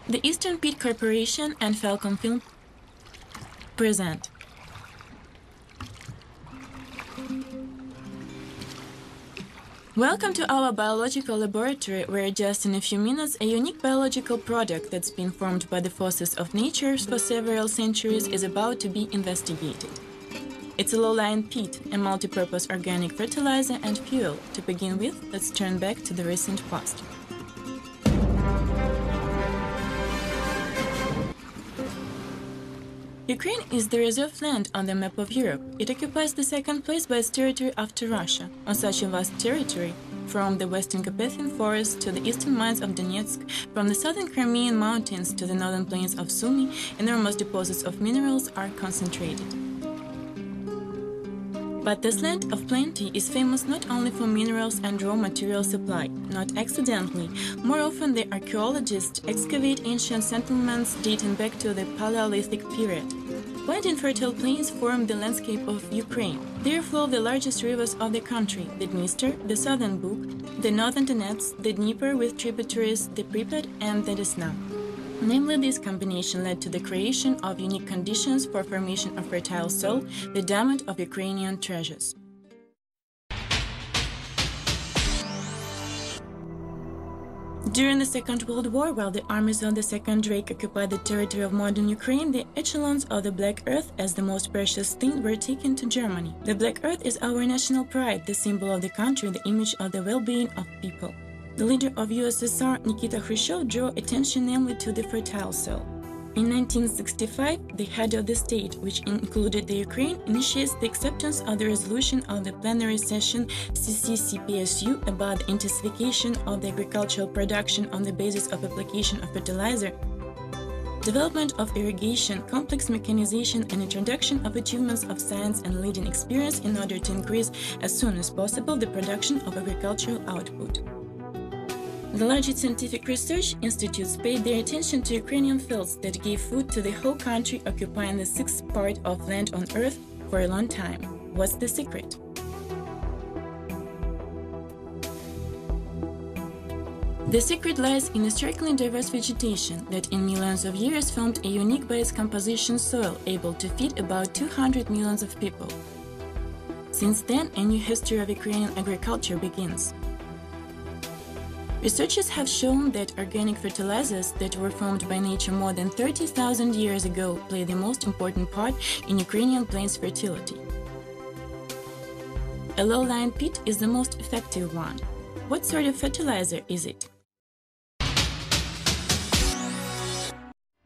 The Eastern Peat Corporation and Falcon Film present. Welcome to our biological laboratory, where just in a few minutes a unique biological product that's been formed by the forces of nature for several centuries is about to be investigated. It's a low-lying peat, a multi-purpose organic fertilizer and fuel. To begin with, let's turn back to the recent past. Ukraine is the reserve land on the map of Europe. It occupies the second place by its territory after Russia. On such a vast territory, from the western Carpathian forest to the eastern mines of Donetsk, from the southern Crimean mountains to the northern plains of Sumy, enormous deposits of minerals are concentrated. But this land of plenty is famous not only for minerals and raw material supply. Not accidentally, more often the archaeologists excavate ancient settlements dating back to the Paleolithic period. Wide and fertile plains form the landscape of Ukraine. There flow the largest rivers of the country: the Dniester, the Southern Bug, the Northern Donets, the Dnieper with tributaries, the Pripyat and the Desna. Namely, this combination led to the creation of unique conditions for formation of fertile soil, the diamond of Ukrainian treasures. During the Second World War, while the armies of the Second Reich occupied the territory of modern Ukraine, the echelons of the Black Earth as the most precious thing were taken to Germany. The Black Earth is our national pride, the symbol of the country, the image of the well-being of people. The leader of USSR, Nikita Khrushchev, drew attention namely to the fertile soil. In 1965, the head of the state, which included the Ukraine, initiates the acceptance of the resolution of the plenary session CCCPSU about the intensification of the agricultural production on the basis of application of fertilizer, development of irrigation, complex mechanization, and introduction of achievements of science and leading experience in order to increase as soon as possible the production of agricultural output. The largest scientific research institutes paid their attention to Ukrainian fields that gave food to the whole country, occupying the sixth part of land on earth for a long time. What's the secret? The secret lies in a strikingly diverse vegetation that in millions of years formed a unique by its composition soil able to feed about 200 millions of people. Since then, a new history of Ukrainian agriculture begins. Researchers have shown that organic fertilizers that were formed by nature more than 30,000 years ago play the most important part in Ukrainian plains fertility. A low-lying peat is the most effective one. What sort of fertilizer is it?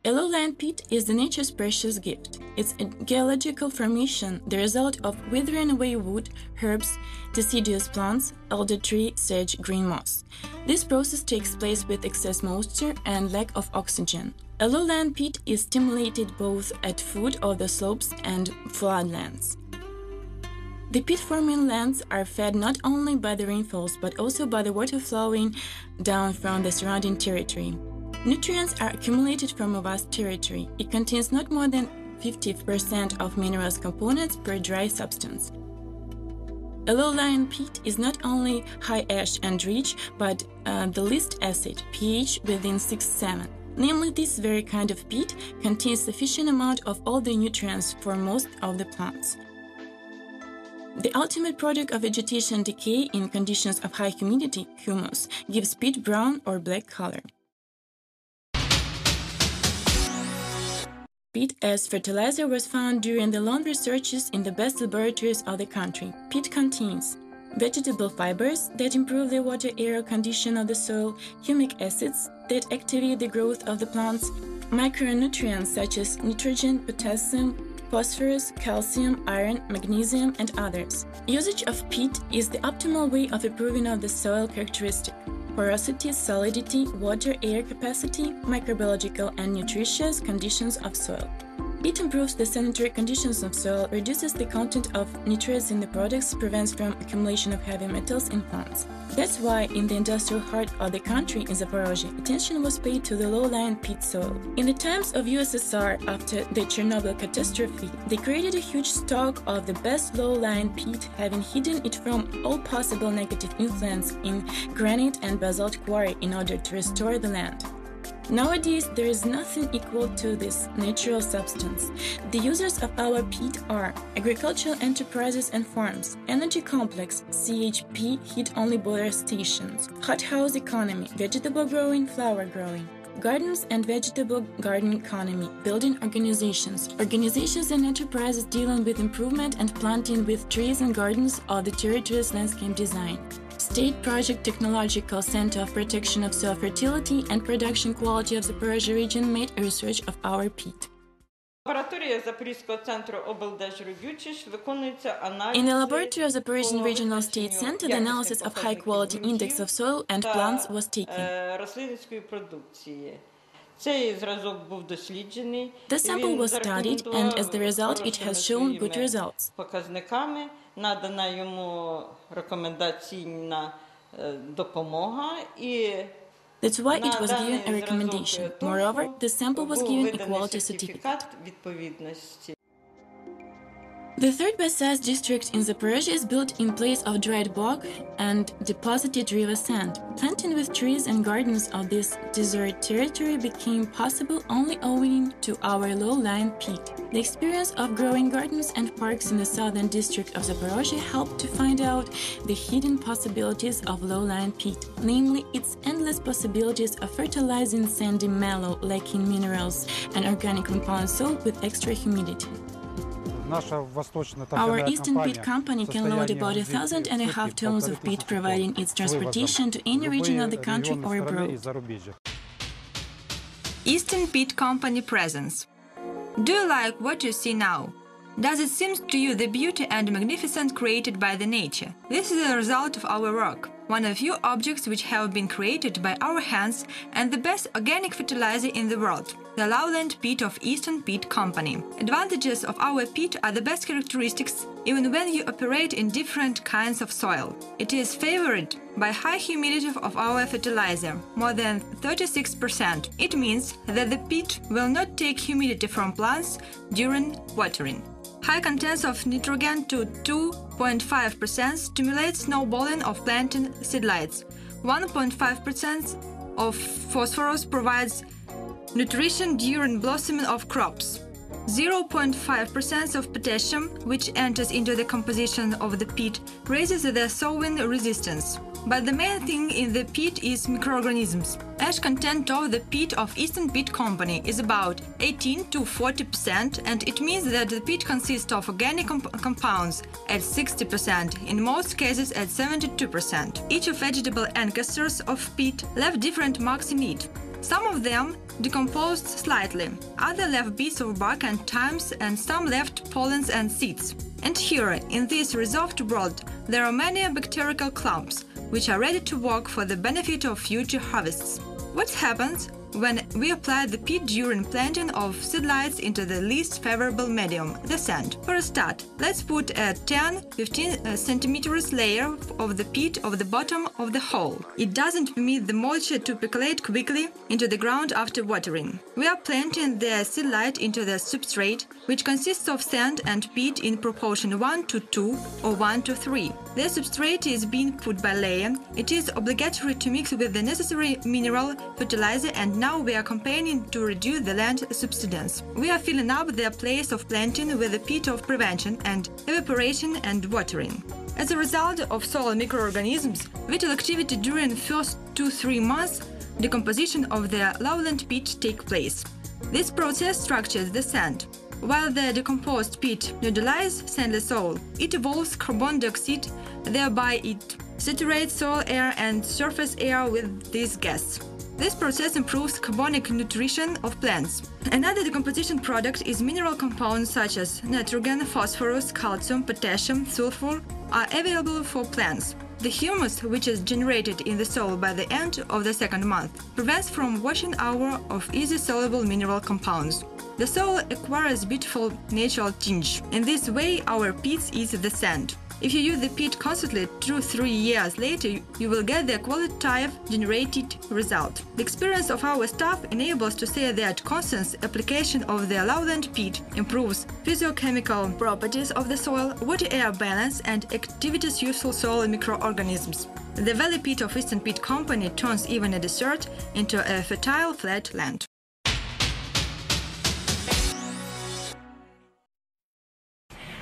A low-lying peat is the nature's precious gift. It's a geological formation, the result of withering away wood, herbs, deciduous plants, alder tree, sedge, green moss. This process takes place with excess moisture and lack of oxygen. A low-lying peat is stimulated both at foot of the slopes and floodlands. The peat-forming lands are fed not only by the rainfalls but also by the water flowing down from the surrounding territory. Nutrients are accumulated from a vast territory. It contains not more than 50% of minerals components per dry substance. A low-lying peat is not only high ash and rich, but the least acid, pH within 6-7. Namely, this very kind of peat contains sufficient amount of all the nutrients for most of the plants. The ultimate product of vegetation decay in conditions of high humidity, humus, gives peat brown or black color. Peat as fertilizer was found during the long researches in the best laboratories of the country. Peat contains vegetable fibers that improve the water-air condition of the soil, humic acids that activate the growth of the plants, micronutrients such as nitrogen, potassium, phosphorus, calcium, iron, magnesium, and others. Usage of peat is the optimal way of improving of the soil characteristic: porosity, solidity, water-air capacity, microbiological and nutritious conditions of soil. Peat improves the sanitary conditions of soil, reduces the content of nitrates in the products, prevents from accumulation of heavy metals in plants. That's why in the industrial heart of the country in Zaporozhye, attention was paid to the low-lying peat soil. In the times of USSR, after the Chernobyl catastrophe, they created a huge stock of the best low-lying peat, having hidden it from all possible negative influence in granite and basalt quarry in order to restore the land. Nowadays, there is nothing equal to this natural substance. The users of our peat are agricultural enterprises and farms, energy complex, CHP, heat-only boiler stations, hothouse economy, vegetable growing, flower growing, gardens and vegetable garden economy, building organizations, organizations and enterprises dealing with improvement and planting with trees and gardens of the territory's landscape design. State Project Technological Center of Protection of Soil Fertility and Production Quality of Zaporozhye region made a research of our peat. In the laboratory of the Zaporozhye Regional State Center, the analysis of high-quality index of soil and plants was taken. The sample was studied, and as the result, it has shown good results. That's why it was given a recommendation. Moreover, the sample was given a quality certificate. The third best size district in Zaporozhye is built in place of dried bog and deposited river sand. Planting with trees and gardens of this desert territory became possible only owing to our low-lying peat. The experience of growing gardens and parks in the southern district of Zaporozhye helped to find out the hidden possibilities of low-lying peat, namely its endless possibilities of fertilizing sandy mallow, lacking minerals and organic compound soil with extra humidity. Our Eastern Peat Company can load about 1,500 tons of peat, providing its transportation to any region of the country or abroad. Eastern Peat Company presence. Do you like what you see now? Does it seem to you the beauty and magnificence created by the nature? This is a result of our work, one of few objects which have been created by our hands and the best organic fertilizer in the world, the lowland peat of Eastern Peat Company. Advantages of our peat are the best characteristics even when you operate in different kinds of soil. It is favored by high humidity of our fertilizer, more than 36%. It means that the peat will not take humidity from plants during watering. High contents of nitrogen to 2.5% stimulates snowballing of planting seedlings. 1.5% of phosphorus provides nutrition during blossoming of crops. 0.5% of potassium, which enters into the composition of the peat, raises the sowing resistance. But the main thing in the peat is microorganisms. Ash content of the peat of Eastern Peat Company is about 18 to 40%, and it means that the peat consists of organic compounds at 60%, in most cases at 72%. Each of vegetable ancestors of peat left different marks in it. Some of them decomposed slightly, others left bits of bark and thymes, and some left pollens and seeds. And here, in this resolved world, there are many bacterial clumps, which are ready to work for the benefit of future harvests. What happens when we apply the peat during planting of seedlings into the least favorable medium, the sand? For a start, let's put a 10-15 centimeters layer of the peat on the bottom of the hole. It doesn't permit the moisture to percolate quickly into the ground after watering. We are planting the seedling into the substrate, which consists of sand and peat in proportion 1 to 2 or 1 to 3. The substrate is being put by layer. It is obligatory to mix with the necessary mineral fertilizer, and now we are campaigning to reduce the land subsidence. We are filling up the place of planting with the peat of prevention and evaporation and watering. As a result of soil microorganisms, vital activity during the first 2-3 months, decomposition of the lowland peat takes place. This process structures the sand. While the decomposed peat nodulizes sandy soil, it evolves carbon dioxide, thereby it saturates soil air and surface air with this gas. This process improves carbonic nutrition of plants. Another decomposition product is mineral compounds such as nitrogen, phosphorus, calcium, potassium, sulfur are available for plants. The humus, which is generated in the soil by the end of the second month, prevents from washing out of easily soluble mineral compounds. The soil acquires beautiful natural tinge. In this way, our peat is the sand. If you use the peat constantly 2-3 years later, you will get the qualitative generated result. The experience of our staff enables to say that constant application of the lowland peat improves physiochemical properties of the soil, water-air balance, and activities useful soil microorganisms. The valley peat of Eastern Peat Company turns even a desert into a fertile flat land.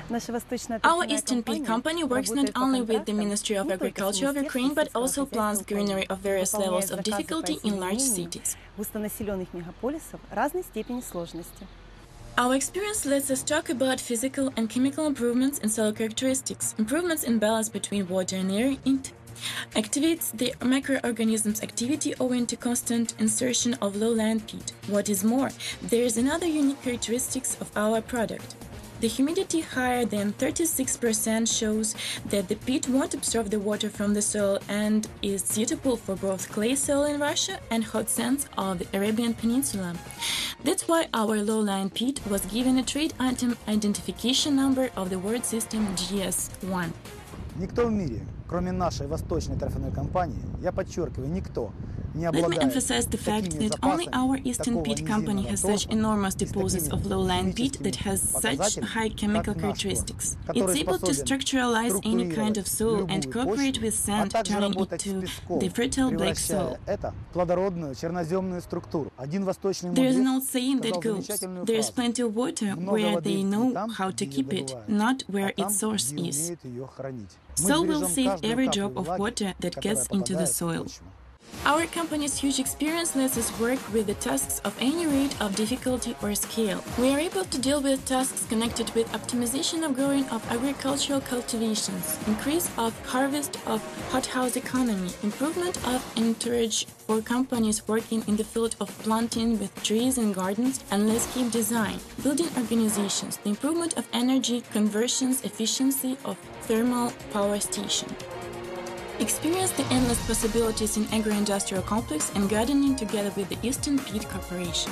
Our Eastern Peat Company works not only with the Ministry of Agriculture of Ukraine, but also plans greenery of various levels of difficulty in large cities. Our experience lets us talk about physical and chemical improvements in soil characteristics, improvements in balance between water and air, and activates the microorganisms' activity owing to constant insertion of lowland peat. What is more, there is another unique characteristics of our product. The humidity higher than 36% shows that the peat won't absorb the water from the soil and is suitable for both clay soil in Russia and hot sands of the Arabian Peninsula. That's why our lowland peat was given a trade item identification number of the word system GS1. Никто в мире, кроме нашей Восточной торфяной компании, я подчеркиваю, никто, Let me emphasize the fact that only our Eastern Peat Company has such enormous deposits of lowland peat that has such high chemical characteristics. It's able to structuralize any kind of soil and cooperate with sand, turning it to the fertile black soil. There is an old saying that goes, there is plenty of water where they know how to keep it, not where its source is. Soil will save every drop of water that gets into the soil. Our company's huge experience lets us work with the tasks of any rate of difficulty or scale. We are able to deal with tasks connected with optimization of growing of agricultural cultivations, increase of harvest of hothouse economy, improvement of entourage for companies working in the field of planting with trees and gardens and landscape design, building organizations, the improvement of energy conversions, efficiency of thermal power station. Experience the endless possibilities in agro-industrial complex and gardening together with the Eastern Peat Corporation.